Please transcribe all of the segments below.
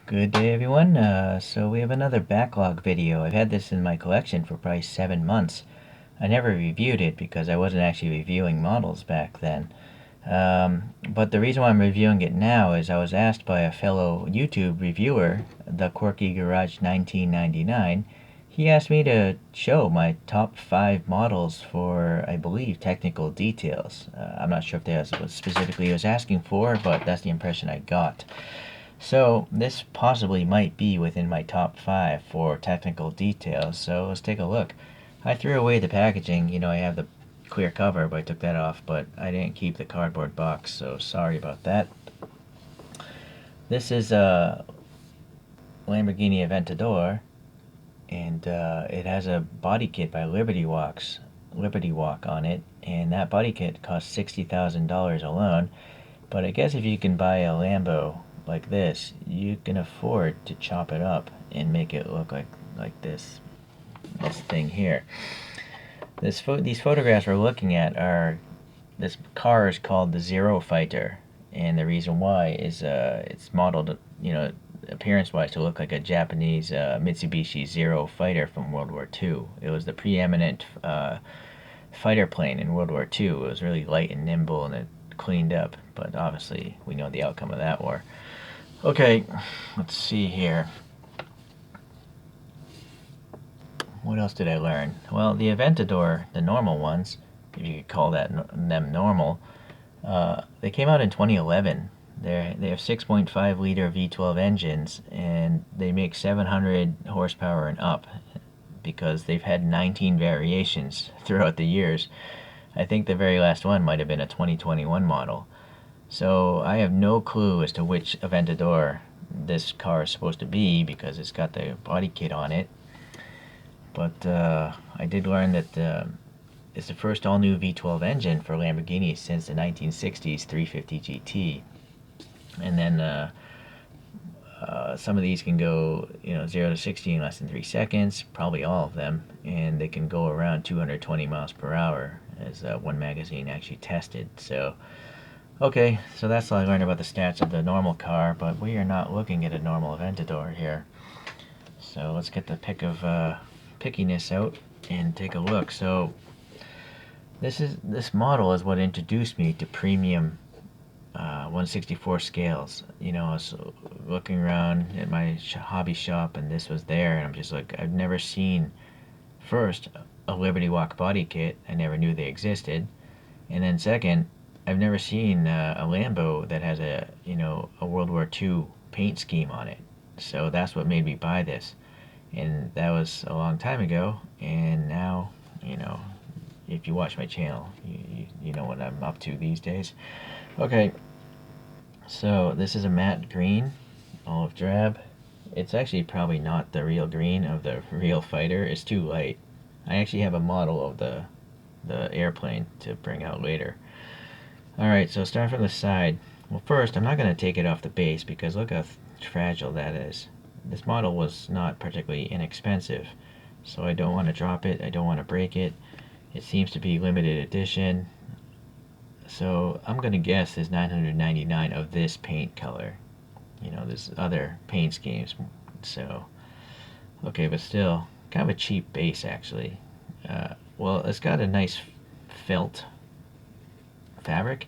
Good day everyone. So we have another backlog video. I've had this in my collection for probably 7 months. I never reviewed it because I wasn't actually reviewing models back then. But the reason why I'm reviewing it now is I was asked by a fellow YouTube reviewer, the Quirky Garage 1999. He asked me to show my top 5 models for, I believe, technical details. I'm not sure if that's what specifically he was asking for, but that's the impression I got. So this possibly might be within my top 5 for technical details, so let's take a look. I threw away the packaging. I have the clear cover, but I took that off, but I didn't keep the cardboard box, so sorry about that. This is a Lamborghini Aventador, and it has a body kit by Liberty Walk on it, and that body kit costs $60,000 alone. But I guess if you can buy a Lambo like this, you can afford to chop it up and make it look like this thing here. These photographs we're looking at are, this car is called the Zero Fighter, and the reason why is it's modeled, appearance-wise, to look like a Japanese Mitsubishi Zero Fighter from World War II. It was the preeminent fighter plane in World War II. It was really light and nimble, and it cleaned up, but obviously we know the outcome of that war. Okay, let's see here. What else did I learn? Well, the Aventador, the normal ones, if you could call them normal, they came out in 2011. They have 6.5 liter V12 engines, and they make 700 horsepower and up, because they've had 19 variations throughout the years. I think the very last one might have been a 2021 model. So I have no clue as to which Aventador this car is supposed to be, because it's got the body kit on it. But I did learn that it's the first all-new V12 engine for Lamborghini since the 1960s 350 GT. And then some of these can go 0 to 60 in less than 3 seconds, probably all of them, and they can go around 220 miles per hour, as one magazine actually tested. So okay, so that's all I learned about the stats of the normal car, but we are not looking at a normal Aventador here. So let's get the pickiness out and take a look. So this model is what introduced me to premium 1/64 scales. I was looking around at my hobby shop, and this was there, and I'm just like, I've never seen, first, a Liberty Walk body kit. I never knew they existed. And then second, I've never seen a Lambo that has a World War II paint scheme on it. So that's what made me buy this, and that was a long time ago. And now, if you watch my channel, you know what I'm up to these days. Okay, so this is a matte green, olive drab. It's actually probably not the real green of the real fighter. It's too light. I actually have a model of the airplane to bring out later. Alright, so starting from the side. Well, first, I'm not going to take it off the base, because look how fragile that is. This model was not particularly inexpensive, so I don't want to drop it. I don't want to break it. It seems to be limited edition, so I'm going to guess there's 999 of this paint color. There's other paint schemes, so okay, but still kind of a cheap base, actually. Well, it's got a nice felt fabric,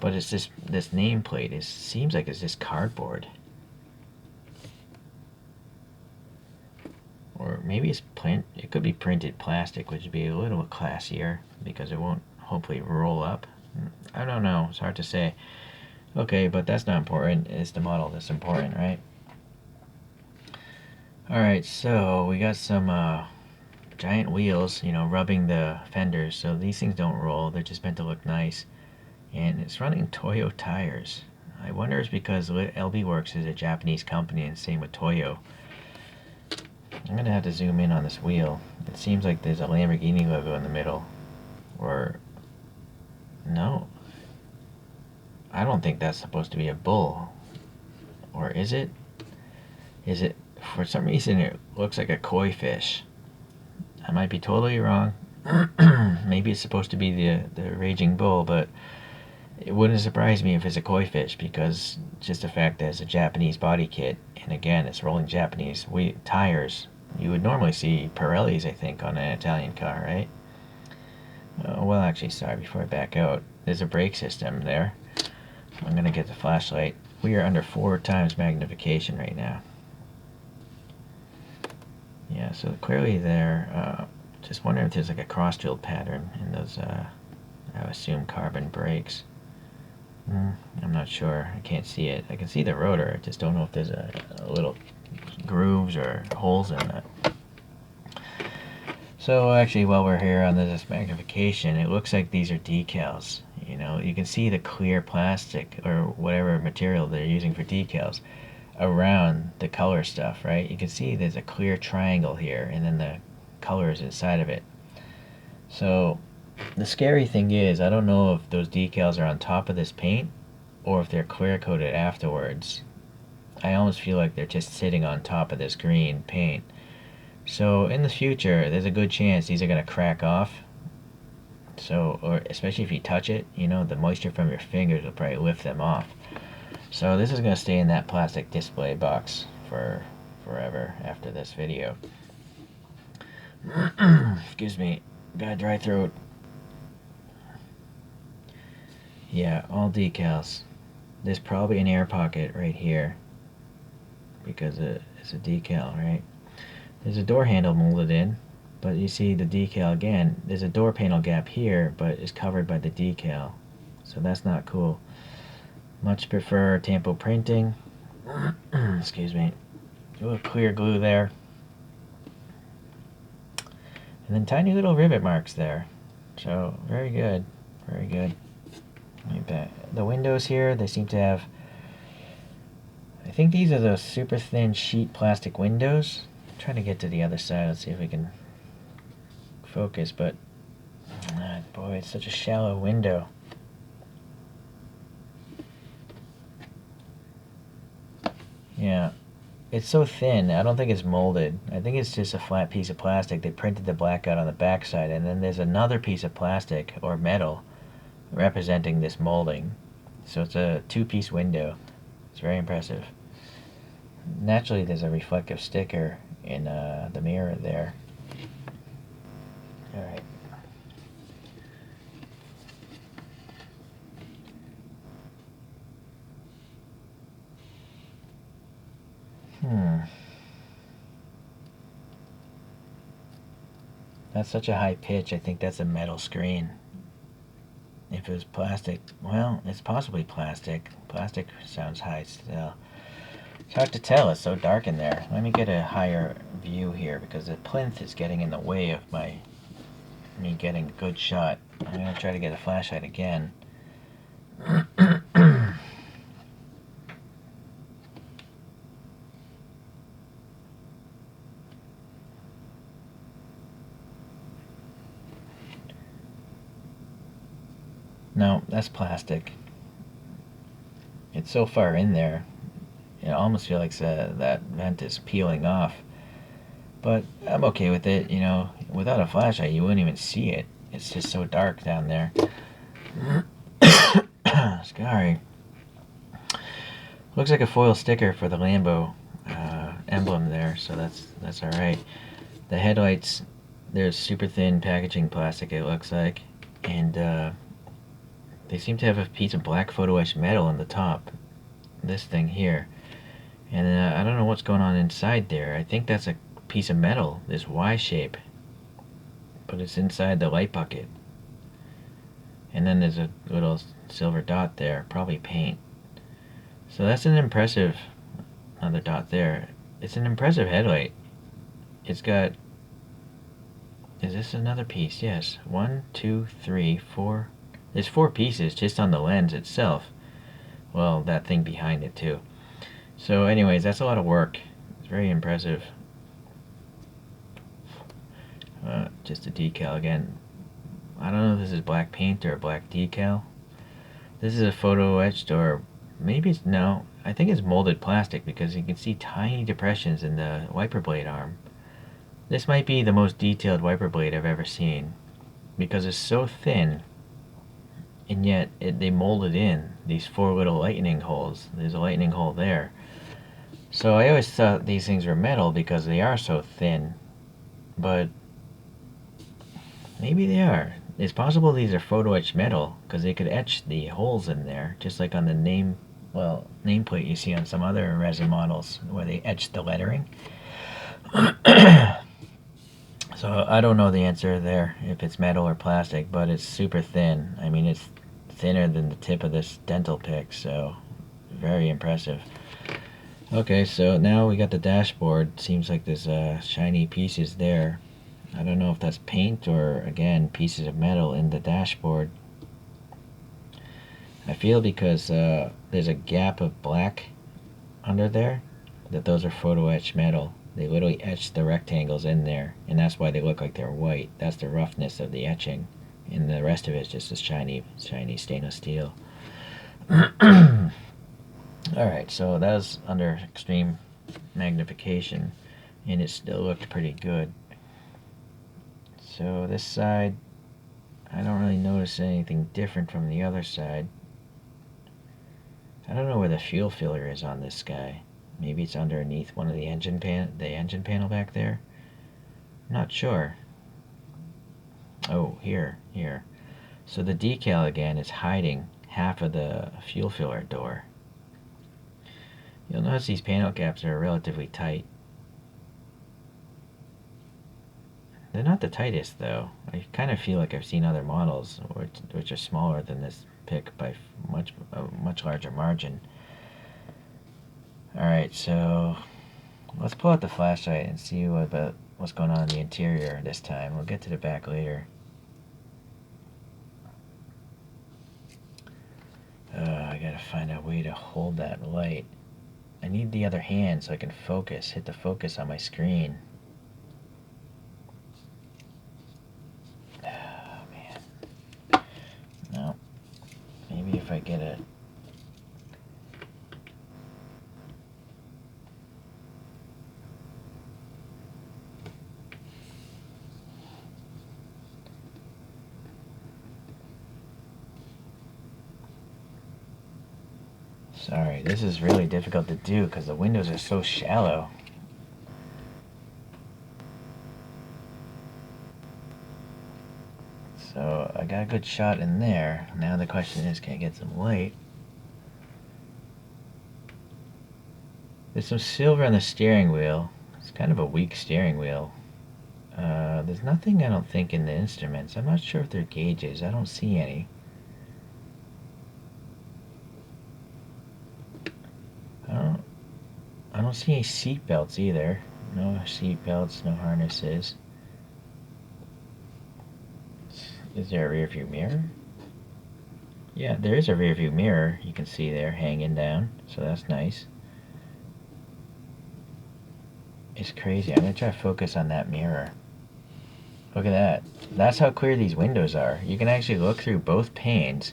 but it's this nameplate. It seems like it's just cardboard, or maybe it could be printed plastic, which would be a little classier because it won't hopefully roll up. I don't know, it's hard to say. Okay, but that's not important. It's the model that's important, right? Alright, so we got some giant wheels, rubbing the fenders, so these things don't roll. They're just meant to look nice. And it's running Toyo tires. I wonder if it's because lbworks is a Japanese company, and same with Toyo. I'm gonna have to zoom in on this wheel. It seems like there's a Lamborghini logo in the middle. Or no, I don't think that's supposed to be a bull. Or is it? Is it? For some reason it looks like a koi fish. I might be totally wrong. Maybe it's supposed to be the raging bull, but It wouldn't surprise me if it's a koi fish, because just the fact that it's a Japanese body kit, and again, it's rolling Japanese tires. You would normally see Pirellis, I think, on an Italian car, right? Well, actually, sorry, before I back out, there's a brake system there. I'm going to get the flashlight. We are under 4 times magnification right now. Yeah, so clearly there, just wondering if there's like a cross-drilled pattern in those, I assume, carbon brakes. I'm not sure. I can't see it. I can see the rotor. I just don't know if there's a little grooves or holes in it. So actually, while we're here on this magnification, it looks like these are decals. You know, you can see the clear plastic or whatever material they're using for decals around the color stuff, right? You can see there's a clear triangle here, and then the colors inside of it. So the scary thing is, I don't know if those decals are on top of this paint or if they're clear coated afterwards. I almost feel like they're just sitting on top of this green paint. So in the future, there's a good chance these are going to crack off. So, or especially if you touch it, you know, the moisture from your fingers will probably lift them off. So this is going to stay in that plastic display box for forever after this video. Excuse me, got a dry throat. Yeah, all decals. There's probably an air pocket right here because it's a decal, right? There's a door handle molded in, but you see the decal again. There's a door panel gap here, but it's covered by the decal. So that's not cool. Much prefer tampo printing. Excuse me. A little clear glue there. And then tiny little rivet marks there. So very good. Very good. The windows here, they seem to have, I think these are those super thin sheet plastic windows. I'm trying to get to the other side. Let's see if we can focus, but boy, it's such a shallow window. Yeah, it's so thin. I don't think it's molded. I think it's just a flat piece of plastic. They printed the black out on the backside, and then there's another piece of plastic or metal representing this molding. So it's a 2-piece window. It's very impressive. Naturally, there's a reflective sticker in the mirror there. All right. That's such a high pitch. I think that's a metal screen. If it was plastic, well, it's possibly plastic. Plastic sounds high still. It's hard to tell. It's so dark in there. Let me get a higher view here because the plinth is getting in the way of me getting a good shot. I'm going to try to get a flashlight again. No, that's plastic. It's so far in there, it almost feels like that vent is peeling off. But I'm okay with it, you know. Without a flashlight, you wouldn't even see it. It's just so dark down there. Sorry. Looks like a foil sticker for the Lambo emblem there, so that's all right. The headlights, there's super thin packaging plastic, it looks like, and they seem to have a piece of black photo etched metal on the top. This thing here. And I don't know what's going on inside there. I think that's a piece of metal, this Y shape. But it's inside the light bucket. And then there's a little silver dot there, probably paint. So that's an impressive, another dot there. It's an impressive headlight. It's got, is this another piece? Yes. 1, 2, 3, 4. There's 4 pieces just on the lens itself. Well, that thing behind it too. So anyways, that's a lot of work. It's very impressive. Just a decal again. I don't know if this is black paint or a black decal. This is a photo etched, or maybe it's, no, I think it's molded plastic because you can see tiny depressions in the wiper blade arm. This might be the most detailed wiper blade I've ever seen because it's so thin. and yet they molded in these 4 little lightning holes. There's a lightning hole there. So I always thought these things were metal because they are so thin, but maybe they are. It's possible these are photo etched metal because they could etch the holes in there, just like on the nameplate you see on some other resin models where they etch the lettering. So I don't know the answer there, if it's metal or plastic, but it's super thin. I mean, it's thinner than the tip of this dental pick, so very impressive. Okay, so now we got the dashboard. Seems like there's shiny pieces there. I don't know if that's paint or, again, pieces of metal in the dashboard. I feel because there's a gap of black under there that those are photo etched metal. They literally etched the rectangles in there, and that's why they look like they're white. That's the roughness of the etching, and the rest of it's just this shiny stainless steel. Alright, so that was under extreme magnification, and it still looked pretty good. So this side, I don't really notice anything different from the other side. I don't know where the fuel filler is on this guy. Maybe it's underneath one of the engine panel back there. I'm not sure. Oh, here. So the decal again is hiding half of the fuel filler door. You'll notice these panel caps are relatively tight. They're not the tightest though. I kind of feel like I've seen other models which are smaller than this pick by a much larger margin. Alright, so let's pull out the flashlight and see what's going on in the interior this time. We'll get to the back later. I gotta find a way to hold that light. I need the other hand so I can hit the focus on my screen. Oh, man. No. Maybe if I get it. Sorry, this is really difficult to do because the windows are so shallow. So I got a good shot in there. Now the question is, can I get some light? There's some silver on the steering wheel. It's kind of a weak steering wheel. There's nothing, I don't think, in the instruments. I'm not sure if they're gauges. I don't see any. I don't see any seat belts either. No seat belts, no harnesses. Is there a rear view mirror? Yeah, there is a rear view mirror you can see there hanging down, so that's nice. It's crazy. I'm gonna try to focus on that mirror. Look at that. That's how clear these windows are. You can actually look through both panes,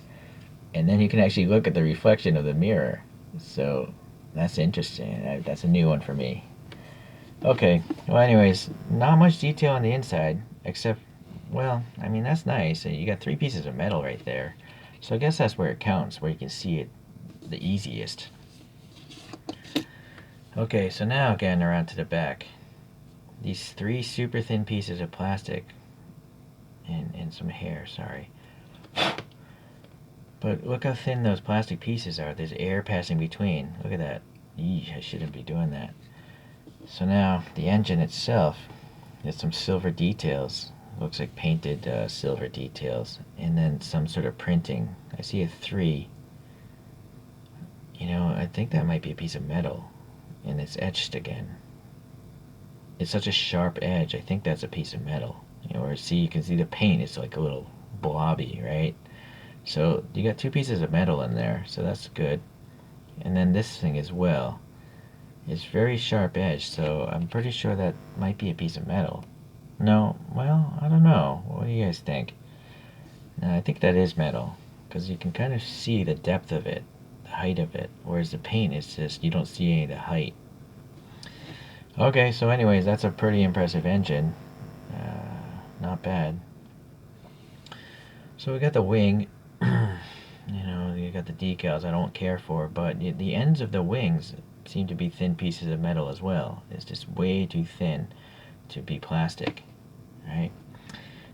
and then you can actually look at the reflection of the mirror. So that's interesting. That's a new one for me. Okay, well anyways, not much detail on the inside, except, well, I mean, that's nice. You got 3 pieces of metal right there. So I guess that's where it counts, where you can see it the easiest. Okay, so now getting around to the back. These 3 super thin pieces of plastic and some hair, sorry. But look how thin those plastic pieces are. There's air passing between. Look at that. Eesh, I shouldn't be doing that. So now, the engine itself, there's some silver details. Looks like painted silver details. And then some sort of printing. I see a 3. You know, I think that might be a piece of metal. And it's etched again. It's such a sharp edge. I think that's a piece of metal. You know, or you can see the paint. It's like a little blobby, right? So you got 2 pieces of metal in there, so that's good. And then this thing as well. It's very sharp edge, so I'm pretty sure that might be a piece of metal. No, well, I don't know. What do you guys think? No, I think that is metal, because you can kind of see the depth of it, the height of it, whereas the paint is just, you don't see any of the height. Okay, so anyways, that's a pretty impressive engine. Not bad. So we got the wing. the decals I don't care for, but the ends of the wings seem to be thin pieces of metal as well. It's just way too thin to be plastic, right?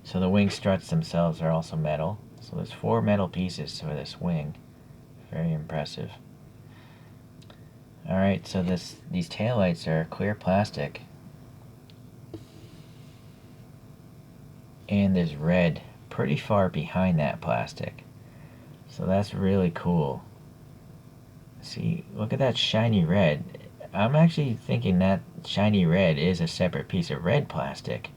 So the wing struts themselves are also metal. So there's 4 metal pieces for this wing. Very impressive. Alright, so these taillights are clear plastic. And there's red pretty far behind that plastic. So that's really cool. See, look at that shiny red. I'm actually thinking that shiny red is a separate piece of red plastic.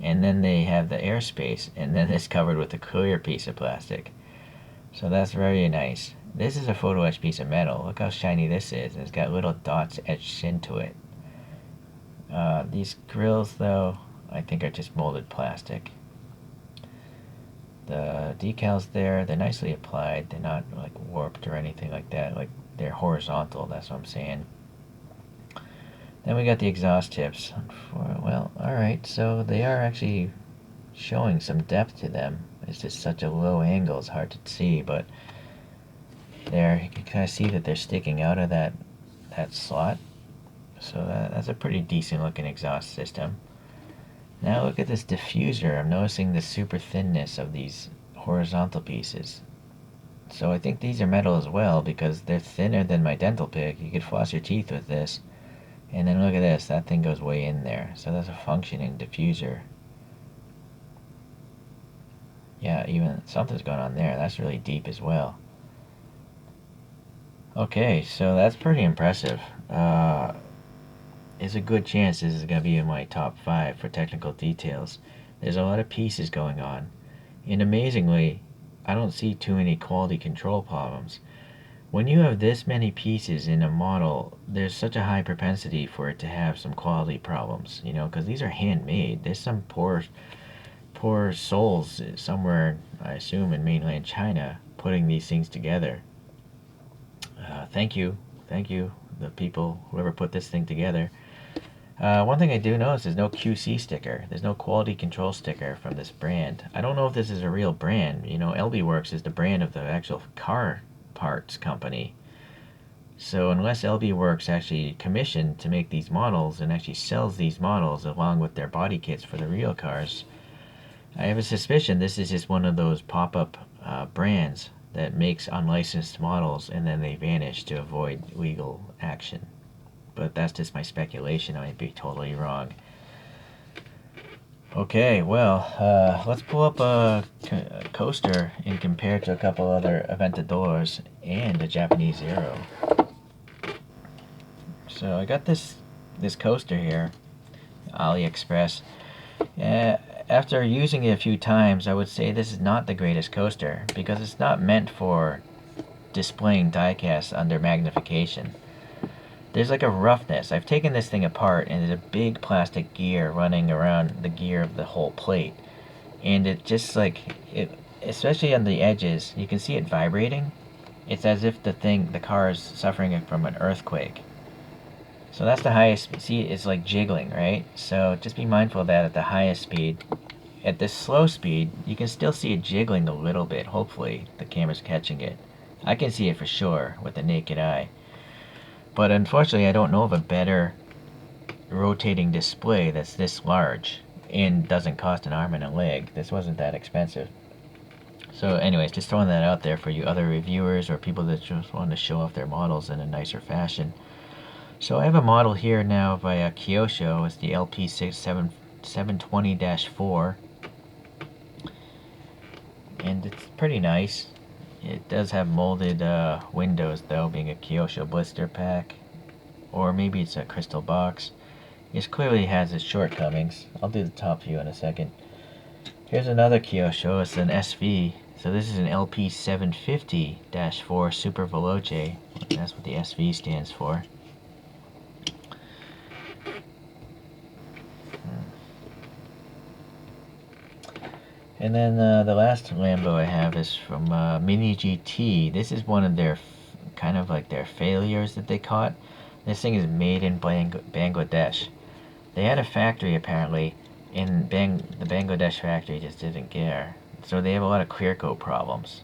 And then they have the airspace, and then it's covered with a clear piece of plastic. So that's very nice. This is a photo etched piece of metal. Look how shiny this is. It's got little dots etched into it. These grills, though, I think are just molded plastic. The decals there, they're nicely applied. They're not like warped or anything like that. Like they're horizontal, that's what I'm saying. Then we got the exhaust tips. Well, alright, so they are actually showing some depth to them. It's just such a low angle, it's hard to see, but there, you can kind of see that they're sticking out of that slot. So that's a pretty decent looking exhaust system. Now look at this diffuser. I'm noticing the super thinness of these horizontal pieces. So I think these are metal as well because they're thinner than my dental pick. You could floss your teeth with this. And then look at this, that thing goes way in there. So that's a functioning diffuser. Yeah, even something's going on there. That's really deep as well. Okay, so that's pretty impressive. There's a good chance this is going to be in my top 5 for technical details. There's a lot of pieces going on. And amazingly, I don't see too many quality control problems. When you have this many pieces in a model, there's such a high propensity for it to have some quality problems, you know, because these are handmade. There's some poor souls somewhere, I assume in mainland China, putting these things together. Thank you, the people, whoever put this thing together. One thing I do notice is no QC sticker. There's no quality control sticker from this brand. I don't know if this is a real brand. You know, lbworks is the brand of the actual car parts company. So unless lbworks actually commissioned to make these models and actually sells these models along with their body kits for the real cars, I have a suspicion this is just one of those pop-up brands that makes unlicensed models and then they vanish to avoid legal action. But that's just my speculation. I might be totally wrong. Okay, well, let's pull up a coaster and compare it to a couple other Aventadors and a Japanese Aero. So I got this coaster here, AliExpress. After using it a few times, I would say this is not the greatest coaster because it's not meant for displaying diecast under magnification. There's like a roughness. I've taken this thing apart and there's a big plastic gear running around the gear of the whole plate. And it just like, especially on the edges, you can see it vibrating. It's as if the car is suffering from an earthquake. So that's the highest, see it's like jiggling, right? So just be mindful of that at the highest speed. At this slow speed, you can still see it jiggling a little bit. Hopefully the camera's catching it. I can see it for sure with the naked eye. But unfortunately, I don't know of a better rotating display that's this large and doesn't cost an arm and a leg. This wasn't that expensive. So anyways, just throwing that out there for you other reviewers or people that just want to show off their models in a nicer fashion. So I have a model here now by Kyosho. It's the LP720-4. And it's pretty nice. It does have molded windows though, being a Kyosho blister pack. Or maybe it's a crystal box. It clearly has its shortcomings. I'll do the top view in a second. Here's another Kyosho. It's an SV. So this is an LP750-4 Super Veloce. That's what the SV stands for. And then the last Lambo I have is from Mini GT. This is one of their kind of like their failures that they caught. This thing is made in Bangladesh. They had a factory apparently, and the Bangladesh factory just didn't care. So they have a lot of clear coat problems.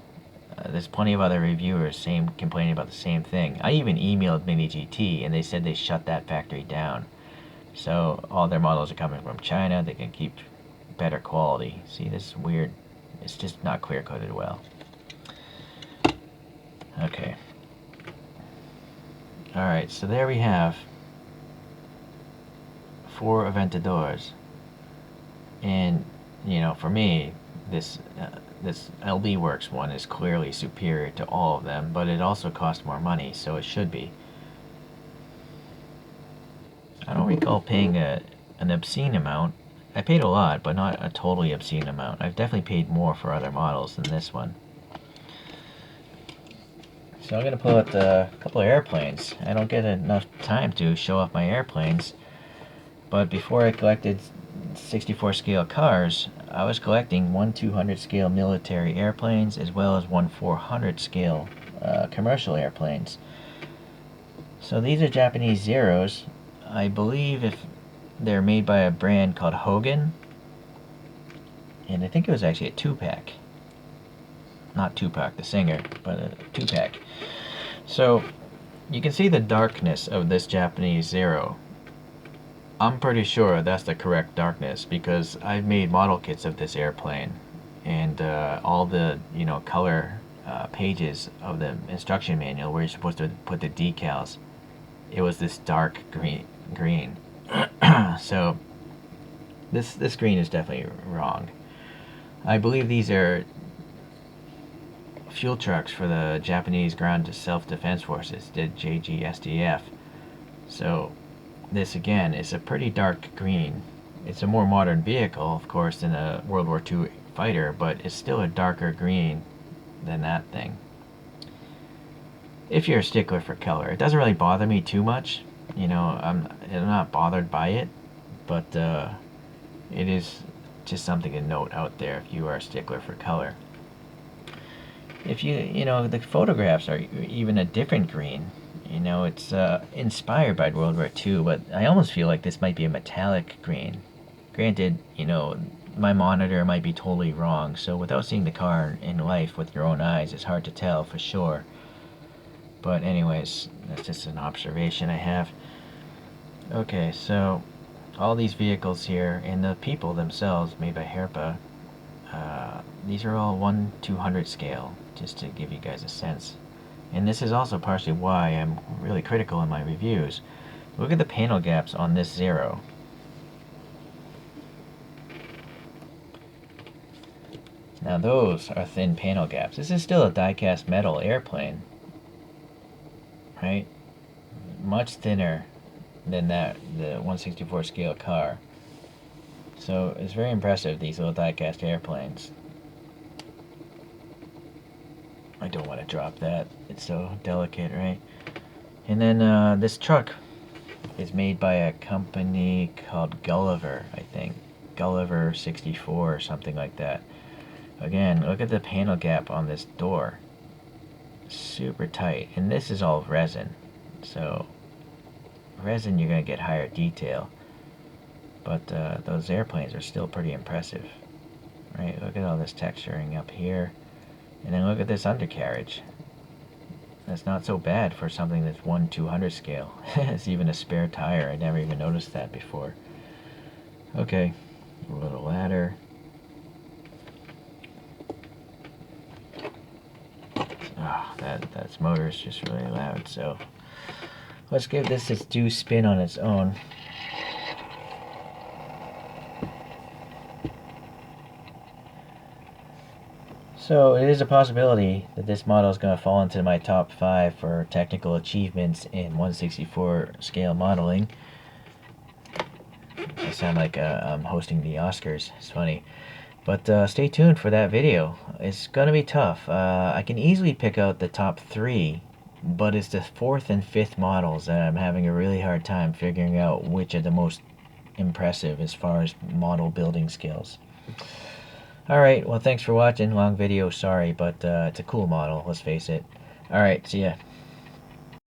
There's plenty of other reviewers complaining about the same thing. I even emailed Mini GT and they said they shut that factory down. So all their models are coming from China. They can keep better quality. See, this is weird. It's just not clear coated well. Okay. Alright, so there we have 4 Aventadors. And, you know, for me, this lbworks one is clearly superior to all of them, but it also costs more money, so it should be. I don't recall paying an obscene amount. I paid a lot, but not a totally obscene amount. I've definitely paid more for other models than this one. So I'm going to pull out a couple of airplanes. I don't get enough time to show off my airplanes, but before I collected 64 scale cars, I was collecting 1 200 scale military airplanes as well as 1 400 scale commercial airplanes. So these are Japanese Zeros. I believe if they're made by a brand called Hogan, and I think it was actually a 2-pack. Not Tupac the singer, but a 2-pack. So you can see the darkness of this Japanese Zero. I'm pretty sure that's the correct darkness because I've made model kits of this airplane, and all the color pages of the instruction manual where you're supposed to put the decals, it was this dark green. So this green is definitely wrong. I believe these are fuel trucks for the Japanese Ground Self-Defense Forces, the JGSDF. So this again is a pretty dark green. It's a more modern vehicle, of course, than a World War II fighter, but it's still a darker green than that thing. If you're a stickler for color, it doesn't really bother me too much. I'm not bothered by it, but it is just something to note out there if you are a stickler for color. If the photographs are even a different green. It's inspired by World War II, but I almost feel like this might be a metallic green. Granted, my monitor might be totally wrong, so without seeing the car in life with your own eyes, it's hard to tell for sure. But anyways, that's just an observation I have. Okay, so all these vehicles here, and the people themselves made by Herpa, these are all 1 200 scale, just to give you guys a sense. And this is also partially why I'm really critical in my reviews. Look at the panel gaps on this Zero. Now those are thin panel gaps. This is still a die-cast metal airplane, right? Much thinner than the 1/64 scale car. So it's very impressive, these little die-cast airplanes. I don't want to drop that. It's so delicate, right? And then this truck is made by a company called Gulliver, I think. Gulliver 64 or something like that. Again, look at the panel gap on this door. Super tight. And this is all resin. So, resin, you're going to get higher detail. But those airplanes are still pretty impressive. Right? Look at all this texturing up here. And then look at this undercarriage. That's not so bad for something that's 1 200 scale. It's even a spare tire. I never even noticed that before. Okay, a little ladder. Oh, that's motor is just really loud. So let's give this its due spin on its own. So it is a possibility that this model is going to fall into my top 5 for technical achievements in 1/64 scale modeling. I sound like I'm hosting the Oscars. It's funny. But stay tuned for that video. It's going to be tough. I can easily pick out the top 3, but it's the 4th and 5th models that I'm having a really hard time figuring out which are the most impressive as far as model building skills. Alright, well thanks for watching. Long video, sorry, but it's a cool model, let's face it. Alright, see ya.